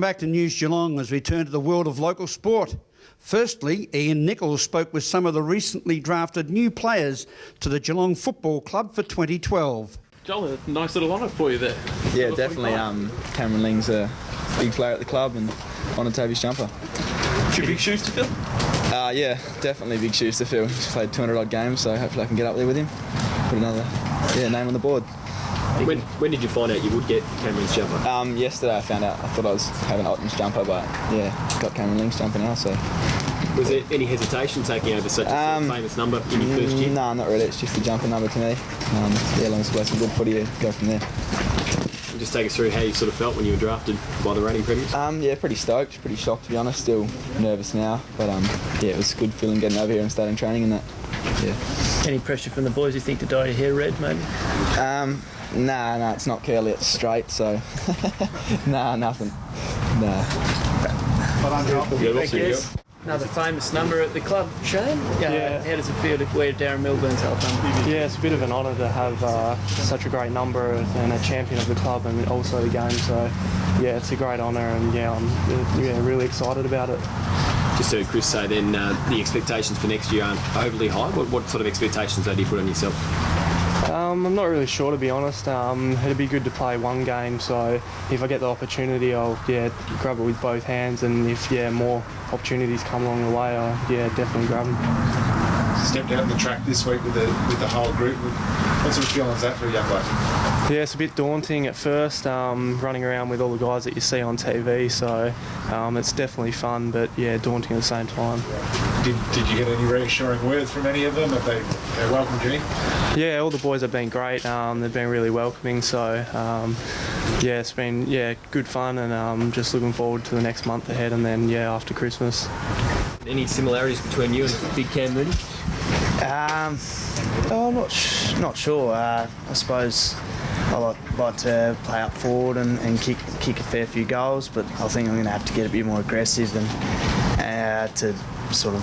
back to News Geelong as we turn to the world of local sport. Firstly, Ian Nichols spoke with some of the recently drafted new players to the Geelong Football Club for 2012. Joel, a nice little honour for you there. Yeah, definitely. Cameron Ling's a big player at the club and honoured to have his jumper. Few big shoes to fill? Yeah, definitely big shoes to fill. He's played 200 odd games, so hopefully I can get up there with him. Put another name on the board. When did you find out you would get Cameron's jumper? Yesterday I found out. I thought I was having Otton's jumper, but yeah, got Cameron Ling's jumper now. So. Was there any hesitation taking over such a famous number in your first year? No, not really. It's just a jumper number to me. As long as we play some good footy, go from there. Just take us through how you sort of felt when you were drafted by the reigning premiers. Yeah, pretty stoked, pretty shocked to be honest. Still nervous now, but yeah, it was a good feeling getting over here and starting training and that. Yeah. Any pressure from the boys, you think, to dye your hair red, maybe? No, it's not curly, it's straight, so nah, nothing. Nah. Another famous number at the club, Shane. Yeah. How does it feel to wear Darren Milburn's old number? Yeah, it's a bit of an honour to have such a great number and a champion of the club and also the game. So, yeah, it's a great honour and I'm really excited about it. Just heard Chris say then the expectations for next year aren't overly high. What sort of expectations do you put on yourself? I'm not really sure, to be honest. It'd be good to play one game, so if I get the opportunity, I'll grab it with both hands, and if more opportunities come along the way, I'll definitely grab them. Stepped out on the track this week with the whole group. What sort of feeling is that for a young bloke? Yeah, it's a bit daunting at first, running around with all the guys that you see on TV, so it's definitely fun, but daunting at the same time. Did you get any reassuring words from any of them? Have they welcomed you in? Yeah, all the boys have been great. They've been really welcoming, so it's been good fun, and I'm just looking forward to the next month ahead, and then after Christmas. Any similarities between you and Big Cam Mooney? I'm not sure. I suppose I like to play up forward and kick a fair few goals, but I think I'm going to have to get a bit more aggressive and to sort of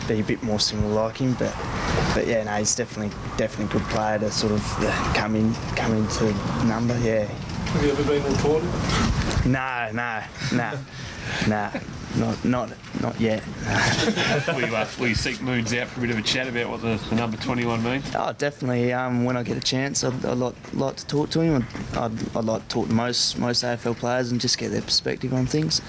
be a bit more similar like him. But he's definitely a good player to sort of come into number. Yeah. Have you ever been reported? No. Not yet. Will you seek Moons out for a bit of a chat about what the number 21 means? Oh, definitely. When I get a chance, I'd like to talk to him. I'd like to talk to most AFL players and just get their perspective on things.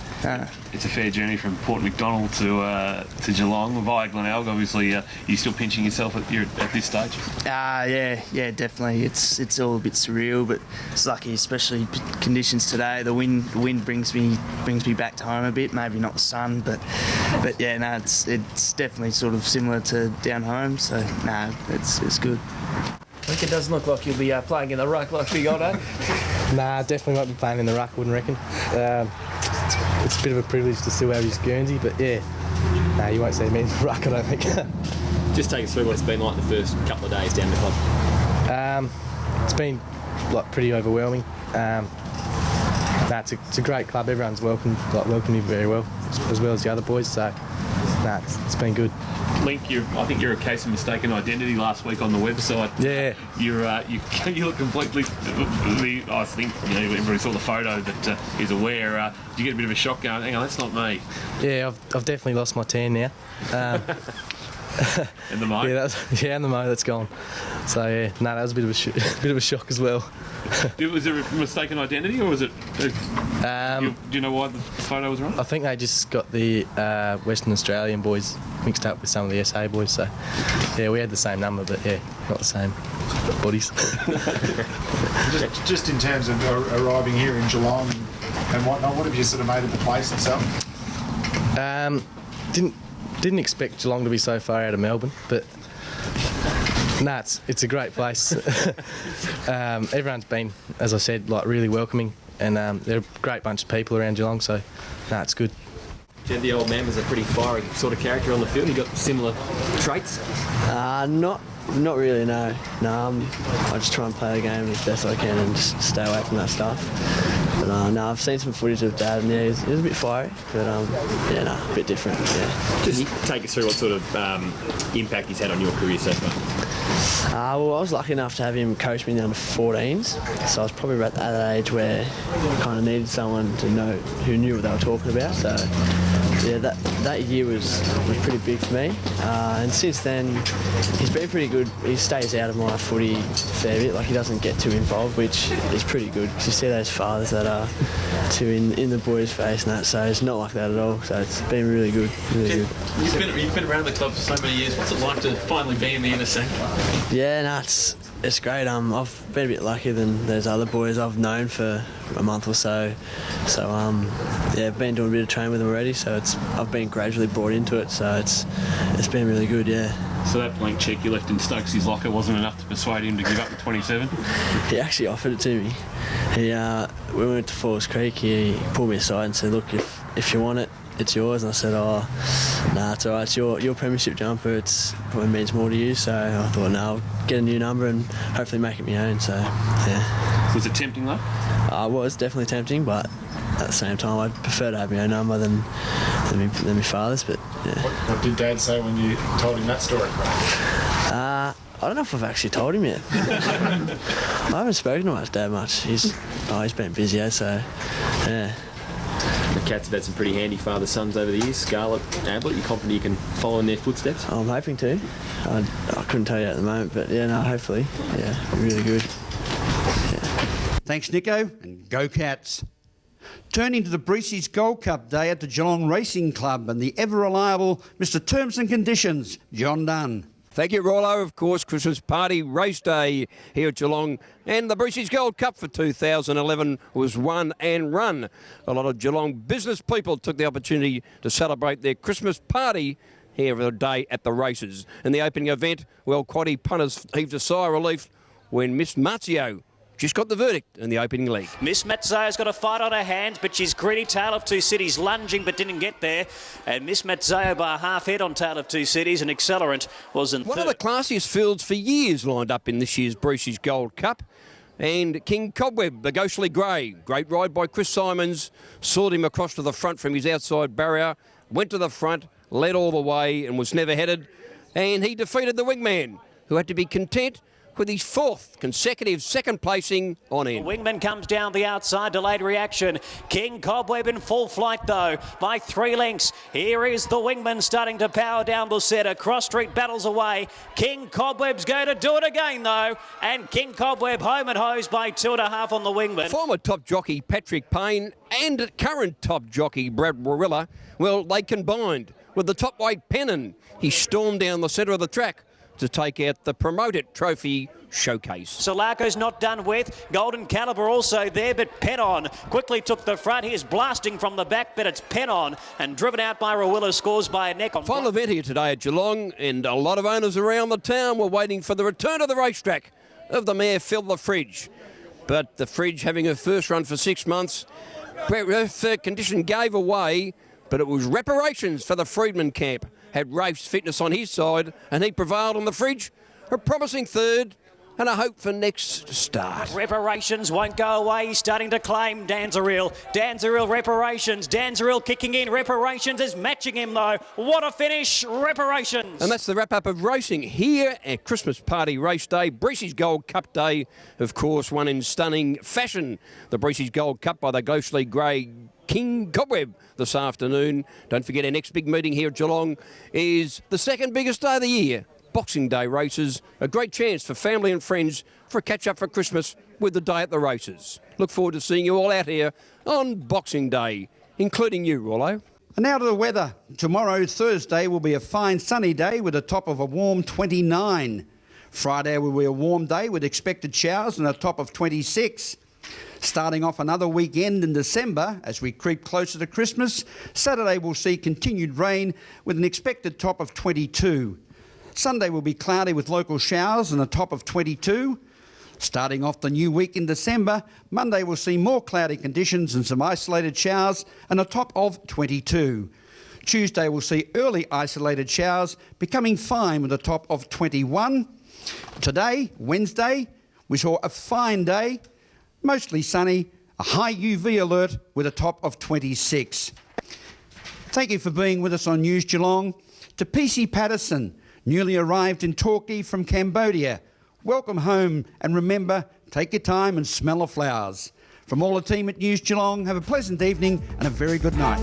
It's a fair journey from Port Macdonald to Geelong via Glenelg. Obviously, you're still pinching yourself at this stage. Yeah, definitely. It's all a bit surreal, but it's lucky, especially conditions today. The wind brings me back to home a bit. Maybe not the sun, but it's definitely sort of similar to down home. So it's good. I think it doesn't look like you'll be playing in the ruck like Big Otto. Nah, definitely won't be playing in the ruck, wouldn't reckon. It's a bit of a privilege to still have his Guernsey, but you won't see me in the ruck, I don't think. Just take us through what it's been like the first couple of days down the club. It's been pretty overwhelming. It's a great club. Everyone's welcomed me very well, as well as the other boys. So, it's been good. Link, I think you're a case of mistaken identity last week on the website. Yeah. You look completely. I think everybody saw the photo that is aware. You get a bit of a shock going. Hang on, that's not me. Yeah, I've definitely lost my tan now. And the mo? And the mo, that's gone. So that was a bit of a shock as well. Was it a mistaken identity, or was it? Do you know why the photo was wrong? I think they just got the Western Australian boys mixed up with some of the SA boys. So we had the same number, but not the same bodies. just in terms of arriving here in Geelong and whatnot, what have you sort of made of the place itself? Didn't expect Geelong to be so far out of Melbourne, but it's a great place. Everyone's been, as I said, really welcoming, and they're a great bunch of people around Geelong, so it's good. The old man was a pretty fiery sort of character on the field. You got similar traits? Not really, no. I just try and play the game as best I can and just stay away from that stuff. But no, I've seen some footage of Dad, and yeah, he was a bit fiery, but a bit different. Yeah. Just take us through what sort of impact he's had on your career so far. Well, I was lucky enough to have him coach me in the under 14s, so I was probably at that age where I kind of needed someone to know who knew what they were talking about. So yeah, that year was pretty big for me, and since then he's been pretty good. He stays out of my footy a fair bit, like he doesn't get too involved, which is pretty good because you see those fathers that are too in the boys' face and that, so it's not like that at all. So it's been really good, really good. You've been around the club for so many years. What's it like to finally be in the inner circle? Yeah, no, it's great. I've been a bit luckier than those other boys I've known for a month or so. So yeah, I've been doing a bit of training with them already. So I've been gradually brought into it. So it's been really good. Yeah. So that blank cheque you left in Stokes' locker wasn't enough to persuade him to give up the 27? He actually offered it to me. We went to Falls Creek. He pulled me aside and said, "Look, if you want it, it's yours." And I said, "Oh, nah, it's all right. It's your premiership jumper. It probably means more to you." So I thought, no, I'll get a new number and hopefully make it my own. So, yeah. Was it tempting though? It was definitely tempting, but at the same time, I'd prefer to have my own number than my father's. But yeah. What did Dad say when you told him that story, I don't know if I've actually told him yet. I haven't spoken to his dad much. He's been busy, so yeah. The Cats have had some pretty handy father-sons over the years. Scarlett, Ablett, you confident you can follow in their footsteps? I'm hoping to. I couldn't tell you at the moment, but yeah, no, hopefully. Yeah, really good. Yeah. Thanks, Nico, and go Cats. Turning to the Breezy's Gold Cup day at the Geelong Racing Club and the ever-reliable Mr Terms and Conditions, John Dunn. Thank you, Rollo. Of course, Christmas party race day here at Geelong, and the Breezy's Gold Cup for 2011 was won and run. A lot of Geelong business people took the opportunity to celebrate their Christmas party here for the day at the races. In the opening event, well, quaddie punters heaved a sigh of relief when Miss Marzio just got the verdict in the opening leg. Miss Mazzo's got a fight on her hands, but she's greedy. Tale of Two Cities lunging but didn't get there. And Miss Mazzo by a half head on Tale of Two Cities, and Accelerant was in One third. of the classiest fields for years lined up in this year's Breezy's Gold Cup. And King Cobweb, the Ghostly Grey, great ride by Chris Simons, sawed him across to the front from his outside barrier, went to the front, led all the way and was never headed. And he defeated the Wingman, who had to be content with his fourth consecutive second placing on end. Wingman comes down the outside, delayed reaction. King Cobweb in full flight though, by 3 lengths. Here is the Wingman starting to power down the centre. Cross Street battles away. King Cobweb's going to do it again though, and King Cobweb home and hose by 2.5 on the Wingman. Former top jockey Patrick Payne and current top jockey Brad Warilla, well, they combined with the top weight Pennon. He stormed down the centre of the track to take out the Promoted Trophy Showcase. Sulaco's not done with. Golden Caliber also there, but Pennon quickly took the front. He's blasting from the back, but it's Pennon, and driven out by Rawilla, scores by a neck on. Final event here today at Geelong, and a lot of owners around the town were waiting for the return to the racetrack of the mare Fill the Fridge. But the Fridge, having her first run for 6 months, her third condition gave away, but it was reparations for the Freedman camp. Had race fitness on his side, and he prevailed on the Fridge. A promising third, and a hope for next start. Reparations won't go away. He's starting to claim Danzaril. Danzaril, Reparations. Danzaril kicking in. Reparations is matching him though. What a finish, Reparations. And that's the wrap-up of racing here at Christmas Party Race Day. Breezy's Gold Cup Day, of course, won in stunning fashion. The Breezy's Gold Cup by the Ghostly Grey King Cobweb this afternoon. Don't forget, our next big meeting here at Geelong is the second biggest day of the year. Boxing Day races, a great chance for family and friends for a catch-up for Christmas with the day at the races. Look forward to seeing you all out here on Boxing Day, including you, Rollo. And now to the weather. Tomorrow, Thursday, will be a fine sunny day with a top of a warm 29. Friday will be a warm day with expected showers and a top of 26. Starting off another weekend in December as we creep closer to Christmas, Saturday will see continued rain with an expected top of 22. Sunday will be cloudy with local showers and a top of 22. Starting off the new week in December, Monday will see more cloudy conditions and some isolated showers and a top of 22. Tuesday will see early isolated showers becoming fine with a top of 21. Today, Wednesday, we saw a fine day, mostly sunny, a high UV alert with a top of 26. Thank you for being with us on News Geelong. To PC Patterson, newly arrived in Torquay from Cambodia, welcome home, and remember, take your time and smell the flowers. From all the team at News Geelong, have a pleasant evening and a very good night.